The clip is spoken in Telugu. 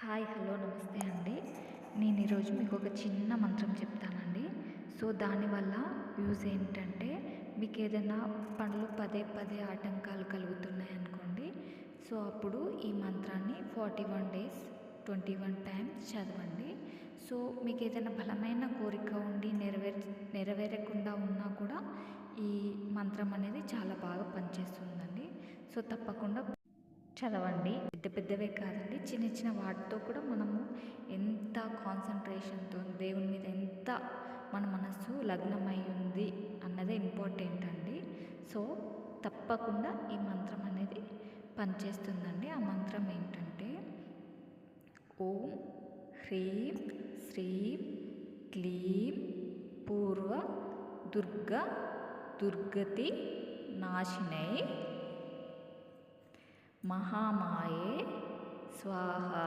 హాయ్ హలో నమస్తే అండి. నేను ఈరోజు మీకు ఒక చిన్న మంత్రం చెప్తానండి. సో దానివల్ల యూజ్ ఏంటంటే, మీకు ఏదైనా పనులు పదే పదే ఆటంకాలు కలుగుతున్నాయనుకోండి. సో అప్పుడు ఈ మంత్రాన్ని 41 డేస్ 21 టైమ్స్ చదవండి. సో మీకు ఏదైనా బలమైన కోరిక ఉండి నెరవేరకుండా ఉన్నా కూడా ఈ మంత్రం అనేది చాలా బాగా పనిచేస్తుందండి. సో తప్పకుండా చదవండి. పెద్ద పెద్దవే కాదండి, చిన్న చిన్న వాటితో కూడా మనము ఎంత కాన్సన్ట్రేషన్తో దేవుని మీద ఎంత మన మనస్సు లగ్నమై ఉంది అన్నదే ఇంపార్టెంట్ అండి. సో తప్పకుండా ఈ మంత్రం అనేది పనిచేస్తుందండి. ఆ మంత్రం ఏంటంటే, ఓం హ్రీం శ్రీం క్లీం పూర్వ దుర్గతి నాశినై మహామాయే స్వాహా.